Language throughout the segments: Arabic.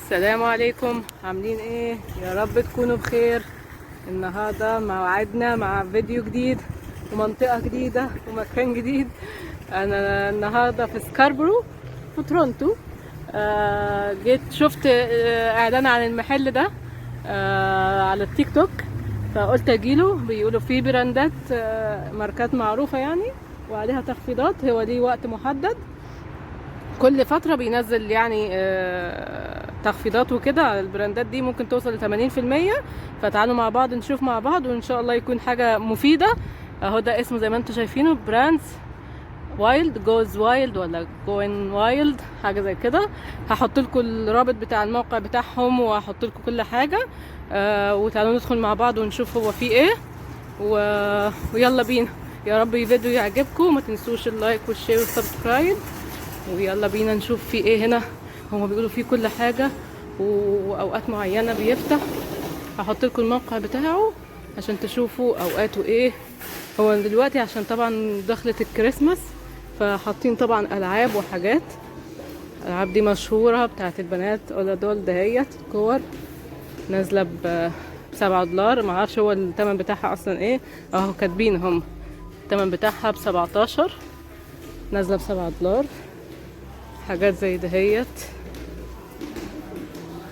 السلام عليكم، عاملين ايه؟ يا رب تكونوا بخير. النهارده موعدنا مع فيديو جديد ومنطقة جديدة ومكان جديد. انا النهارده في سكاربرو في تورونتو. جيت شفت اعلان عن المحل ده على التيك توك، فقلت اجيله. بيقولوا فيه براندات ماركات معروفة يعني وعليها تخفيضات. هو ليه وقت محدد، كل فترة بينزل يعني تخفيضات وكده على البراندات دي، ممكن توصل ل 80%. فتعالوا مع بعض نشوف مع بعض، وان شاء الله يكون حاجة مفيدة. اهو ده اسمه زي ما انتم شايفينه، براندز وايلد، جوز وايلد ولا جوين وايلد، حاجة زي كده. هحط لكم الرابط بتاع الموقع بتاعهم وهحط لكم كل حاجة. وتعالوا ندخل مع بعض ونشوف هو فيه ايه ويلا بينا. يا رب الفيديو يعجبكم، ما تنسوش اللايك والشير والسبسكرايب. ويلا بينا نشوف في ايه هنا. هما بيقولوا فيه كل حاجة واوقات معينة بيفتح. هحط لكم الموقع بتاعه عشان تشوفوا اوقاته ايه. هو دلوقتي عشان طبعا دخلت الكريسماس، فحاطين طبعا العاب وحاجات. الالعاب دي مشهورة بتاعت البنات، ولا دول دهيت كور نازلة $7. معرفش هو الثمن بتاعها اصلا ايه، اهو كاتبين هم الثمن بتاعها ب17، نازلة $7. حاجات زي دهيت.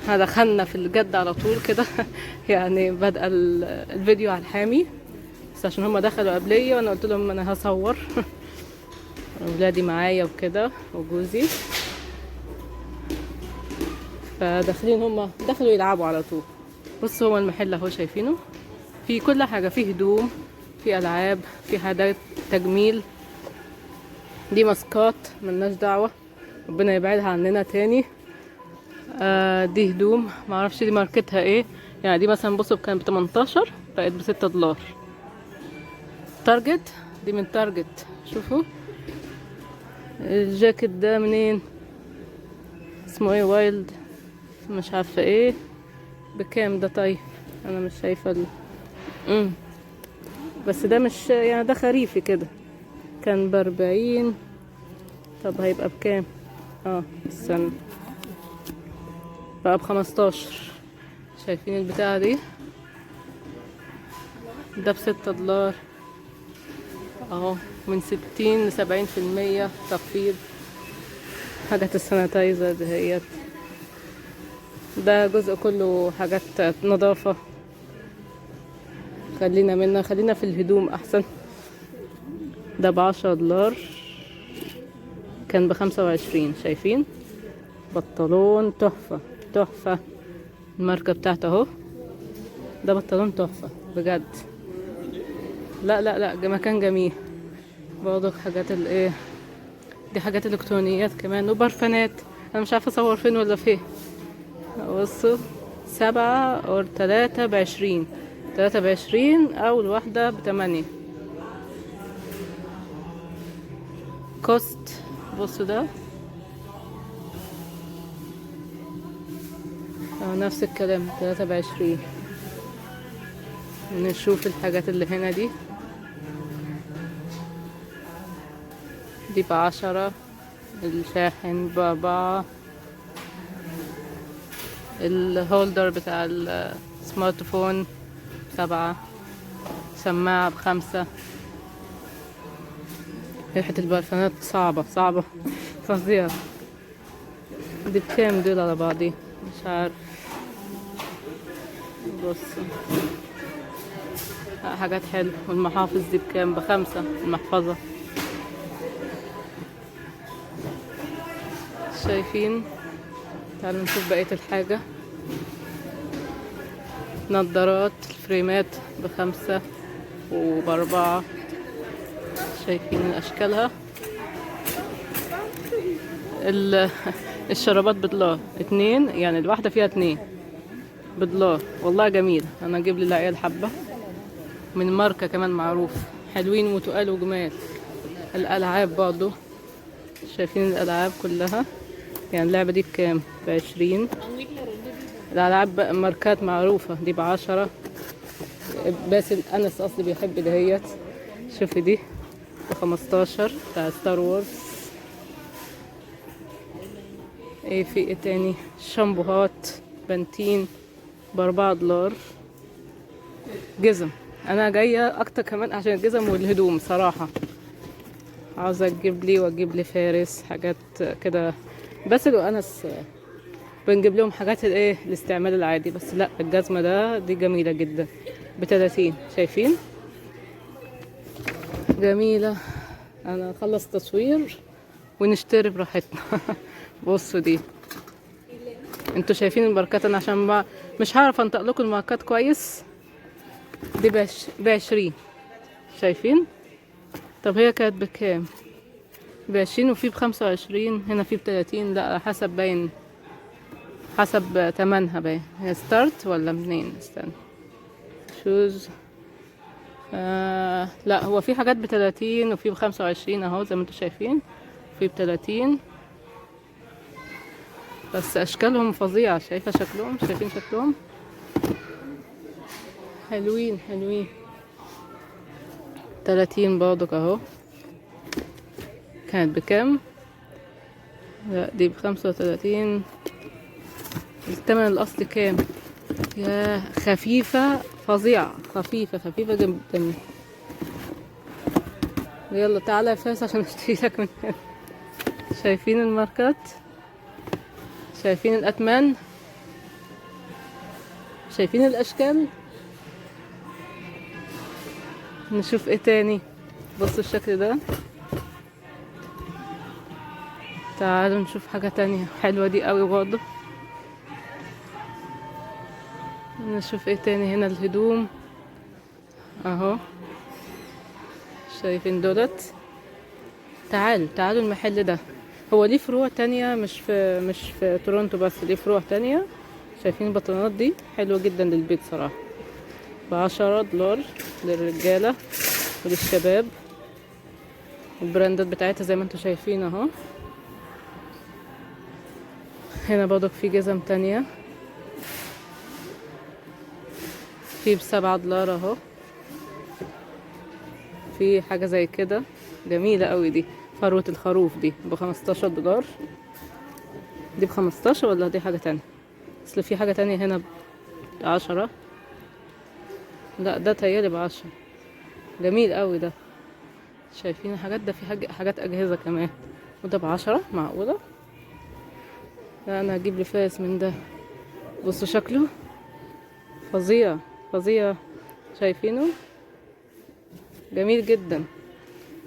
دخلنا في الجد على طول كده يعني بدأ الفيديو على الحامي، بس عشان هما دخلوا قبلي وانا قلت لهم انا هصور اولادي معايا وكده وجوزي، فداخلين هما دخلوا يلعبوا على طول. بصوا هو المحل اهو شايفينه، في كل حاجة، فيه هدوم، في العاب، في حاجات تجميل. دي ماسكات ملناش دعوة، ربنا يبعدها عننا تاني. دي هدوم معرفش دي ماركتها ايه يعني. دي مثلا بصوا كانت ب18 بقت ب6. تارجت، دي من تارجت. شوفوا الجاكيت ده منين، اسمه ايه، وايلد مش عارفه ايه، بكام ده؟ طيب انا مش شايفه بس ده مش يعني، ده خريفي كده، كان ب40. طب هيبقى بكام؟ استنى، بقى ب15. شايفين البتاعة دي؟ ده ب6 اهو، من 60 ل70% تخفيض. حاجات السانيتايزر دهيت، ده جزء كله حاجات نظافة. خلينا في الهدوم احسن. ده ب10، كان ب25. شايفين بنطلون تحفة تحفة، الماركة بتاعته اهو. ده بنطلون تحفة بجد، لا لا لا، مكان جميل. برضه حاجات الايه دي، حاجات الكترونيات كمان وبرفانات. انا مش عارفه اصور فين ولا فين. بصوا 7 أو 3 ب20، 3 ب20 او الواحدة ب8 كوست. بصوا ده نفس الكلام، 3 ب20. نشوف الحاجات اللي هنا دي. دي ب10، الشاحن ب4، الهولدر بتاع السمارت فون ب7، سماعة ب5. ريحة البرفانات صعبة صعبة فظيعة. دي بكام دول على بعضي؟ مش عارف. بص حاجات حلوة. والمحافظ دي بكام؟ ب5 المحفظة. شايفين؟ تعالوا نشوف بقية الحاجة. نظارات الفريمات ب5 وب4. شايفين اشكالها. الشرابات $1 2، يعني الواحدة فيها 2 $1. والله جميل، انا اجيب للعيال حبة من ماركة كمان معروف، حلوين وتقال وجمال. الالعاب برضو، شايفين الالعاب كلها. يعني اللعبة دي بكام؟ ب20. الالعاب ماركات معروفة. دي ب10. باسل انس اصلي بيحب دهيت. شوفي دي ب15 بتاع ستار وورز. ايه في ايه تاني؟ شامبوهات بنتين ب4 دولار. جزم، انا جاية اكتر كمان عشان الجزم والهدوم صراحة. عاوزة اجيب لي واجيب لي فارس حاجات كده. بس لو انس بنجيب لهم حاجات الايه الاستعمال العادي. بس لا، الجزمة دي جميلة جدا ب30. شايفين؟ جميلة. انا اخلص تصوير ونشتري براحتنا. بصوا دي، انتوا شايفين الماركات؟ انا عشان ما مش هعرف انطق لكم الماركات كويس. دي ب20. شايفين؟ طب هي كانت بكام؟ ب20 وفي ب25. هنا في ب30. لا حسب باين، حسب تمنها باين. هي ستارت ولا منين؟ استنى. شوز. لا، هو في حاجات ب30 وفي ب25 اهو زي ما انتوا شايفين. في ب30. بس اشكالهم فظيعة. شايفة شكلهم؟ شايفين شكلهم؟ حلوين حلوين. 30 برضك اهو. كانت بكام؟ لا دي ب35. الثمن الاصلي كام؟ يا خفيفة فظيعة. خفيفة خفيفة جدا. يلا تعالى يا فاس عشان اشتري لك من هنا. شايفين الماركات؟ شايفين الأتمان؟ شايفين الأشكال؟ نشوف ايه تاني. بصوا الشكل ده. تعالوا نشوف حاجة تانية حلوة دي قوي برضه. نشوف ايه تاني. هنا الهدوم اهو. شايفين دولت؟ تعالوا المحل ده. هو ليه فروع تانية، مش في تورونتو بس، ليه فروع تانية. شايفين البطانات دي؟ حلوة جدا للبيت صراحة. ب10 دولار للرجالة وللشباب. البراندات بتاعتها زي ما انتوا شايفين اهو. هنا برضك في جزم تانية في ب7 دولار اهو. في حاجة زي كده جميلة قوي دي. فروة الخروف دي ب15 دولار. دي ب15 ولا دي حاجة تانية؟ اصل في حاجة تانية هنا ب10. لا ده تهيألي ب10. جميل قوي ده. شايفين الحاجات ده؟ في حاجات أجهزة كمان. وده ب10. معقولة؟ لا أنا هجيب لي فاس من ده. بصوا شكله فظيع فظيع. شايفينه؟ جميل جدا.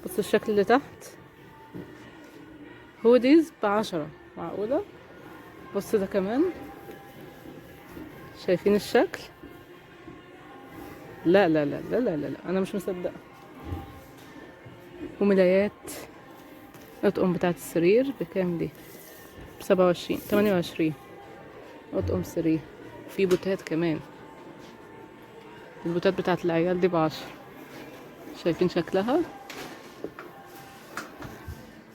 بصوا الشكل اللي تحت. هوديز ب10. معقولة؟ بصوا ده كمان. شايفين الشكل؟ لا لا لا لا لا لا, لا. أنا مش مصدقة. وملايات الأطقم بتاعت السرير بكام دي؟ ب27 28. أطقم سرير. في بوتات كمان. البوتات بتاعت العيال دي ب10. شايفين شكلها؟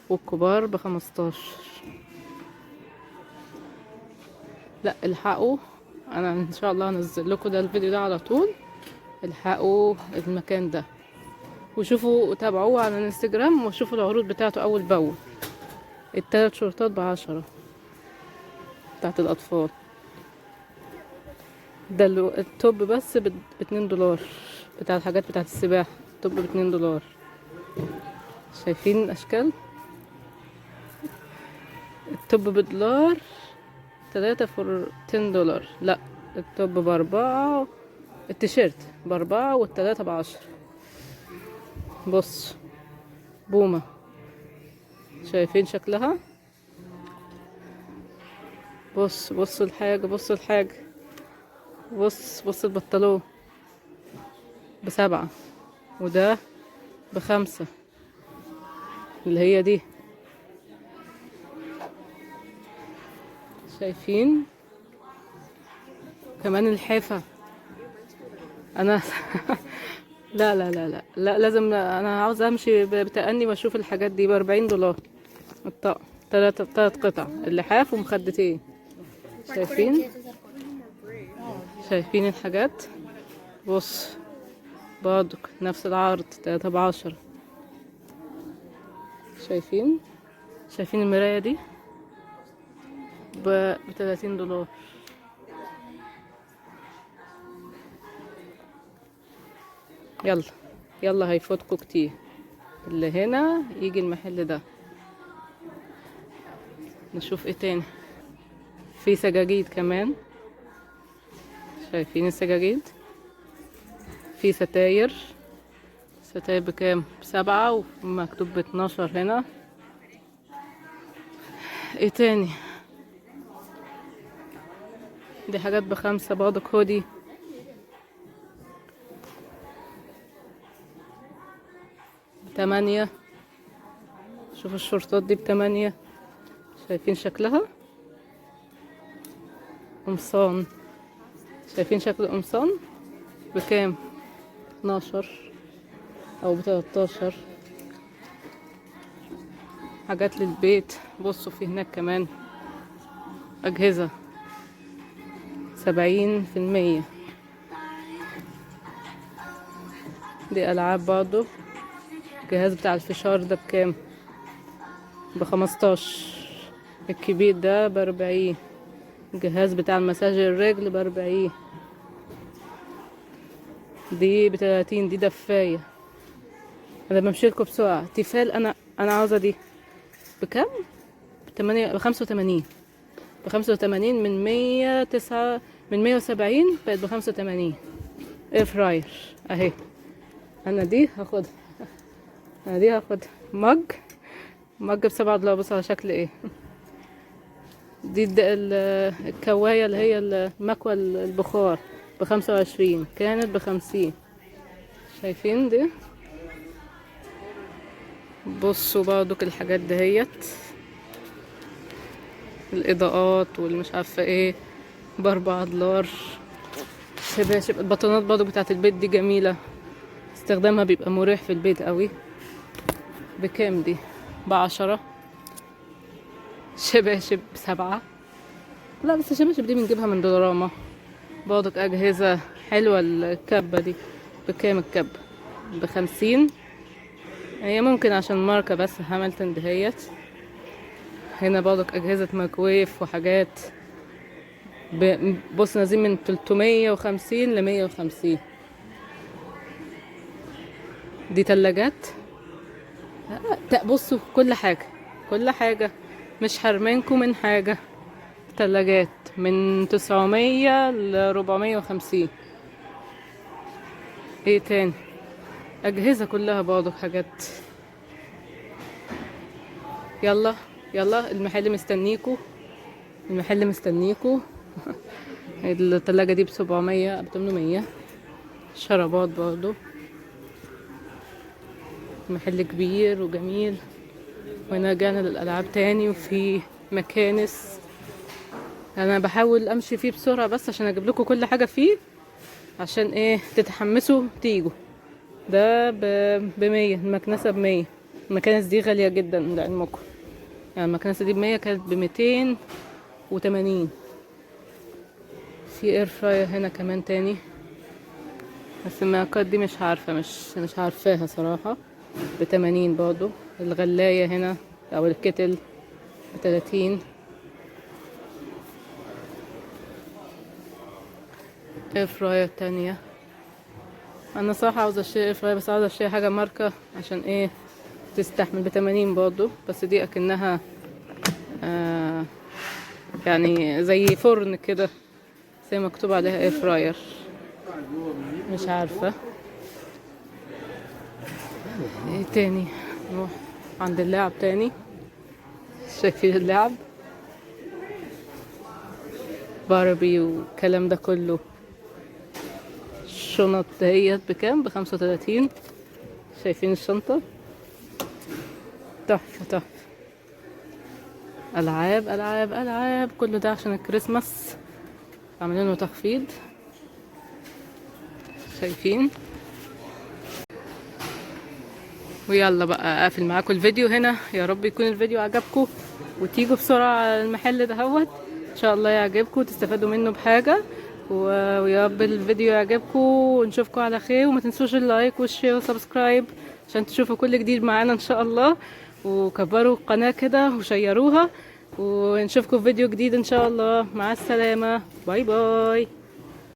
والكبار ب15. لا الحقوا. انا ان شاء الله هنزل لكم ده الفيديو ده على طول. الحقوا المكان ده وشوفوا وتابعوه على الانستجرام وشوفوا العروض بتاعته اول باول. ال3 شورتات ب10 بتاعت الاطفال. ده التوب بس ب2 دولار. بتاع الحاجات بتاعت السباحة. التوب ب2 دولار. شايفين الاشكال؟ التوب بدولار. 3 فور 10 دولار. لا التوب ب4. التيشيرت ب4 والتلاتة ب10. بص بومة. شايفين شكلها؟ بص الحاجة. بص الحاجة. بص البنطلون ب7. وده ب5. اللي هي دي. شايفين؟ كمان الحافة. انا لا لا لا لا لا لازم. انا عاوز امشي بتأني واشوف الحاجات دي ب40 دولار. الطقم 3 قطع اللحاف ومخدتين. شايفين؟ شايفين الحاجات؟ بص برضك نفس العرض 3 ب10. شايفين؟ شايفين المراية دي؟ ب 30 دولار. يلا يلا هيفوتكوا كتير، اللي هنا يجي المحل ده. نشوف ايه تاني. في سجاجيد كمان، شايفين السجاجيد؟ في ستاير. ستاير بكام؟ ب7 ومكتوب ب12 هنا. ايه تاني؟ دي حاجات ب5 برضه. هودي ب8. شوفوا الشورتات دي ب8. شايفين شكلها؟ قمصان. شايفين شكل القمصان بكام؟ 12 او ب13. حاجات للبيت. بصوا في هناك كمان أجهزة 70%. دي ألعاب برضو. الجهاز بتاع الفشار ده بكام؟ ب15. الكبير ده ب40. الجهاز بتاع المساج الرجل ب40. دي ب30. دي دفاية. انا بمشيلكوا بسرعة. تيفال انا عاوزة دي. بكام؟ ب85. ب85 من 109 من 170 بقت ب85. اير فراير اهي. انا دي هاخدها. انا دي هاخدها. مج ب7 دولار. بص على شكل ايه. دي الكواية اللي هي المكوى البخار ب25. كانت ب50. شايفين دي؟ بصوا برضو الحاجات دهيت. الاضاءات والمش عارفه ايه ب4 دولار. شباشب. البطانات برضو بتاعت البيت دي جميله، استخدامها بيبقى مريح في البيت قوي. بكام دي؟ ب10. شباشب ب7. لا بس الشباشب دي بنجيبها من دولارama. برضو اجهزه حلوه. الكبه دي بكام؟ الكبه ب50. هي ممكن عشان ماركه بس هاملتون دهيت. هنا برضك أجهزة مايكرويف وحاجات. بص نازلين من 350 ل150. دي تلاجات. بصوا كل حاجة كل حاجة، مش حرمانكم من حاجة. تلاجات من 900 ل450. ايه تاني؟ أجهزة كلها برضك حاجات. يلا يلا المحل مستنيكو. المحل مستنيكو. التلاجة دي ب700 ب800. شرابات برضو. محل كبير وجميل. وهنا رجعنا للألعاب تاني. وفي مكانس. انا بحاول امشي فيه بسرعة بس عشان اجيب لكم كل حاجة فيه، عشان ايه تتحمسوا تيجوا. ده ب100. المكنسة ب100. المكانس دي غالية جدا لعلمكم. يعني المكنسة دي ب100 كانت ب280. في اير فراير هنا كمان تاني، بس الماركات دي مش عارفة. مش عارفاها صراحة. ب80 برضو. الغلاية هنا او الكتل ب30. اير فراير تانية. انا صراحة عاوزة اشتري اير فراير، بس عاوزة اشتري حاجة ماركة عشان ايه تستحمل. ب80 برضو. بس دي اكنها يعني زي فرن كده، زي مكتوب عليها اير فراير. مش عارفة ايه تاني. نروح عند اللعب تاني. شايفين اللعب؟ باربي والكلام ده كله. الشنط دهيت بكام؟ ب35. شايفين الشنطة؟ تحفة تحفة. ألعاب ألعاب ألعاب. كله ده عشان الكريسماس عاملينه تخفيض. شايفين؟ ويلا بقى اقفل معاكم الفيديو هنا. يا رب يكون الفيديو عجبكم وتيجوا بسرعة على المحل دهوت. ان شاء الله يعجبكم وتستفادوا منه بحاجة. ويا رب الفيديو يعجبكم ونشوفكم على خير. وما تنسوش اللايك والشير والسبسكرايب عشان تشوفوا كل جديد معانا ان شاء الله. وكبروا القناة كده وشيروها ونشوفكم في فيديو جديد ان شاء الله. مع السلامة، باي باي.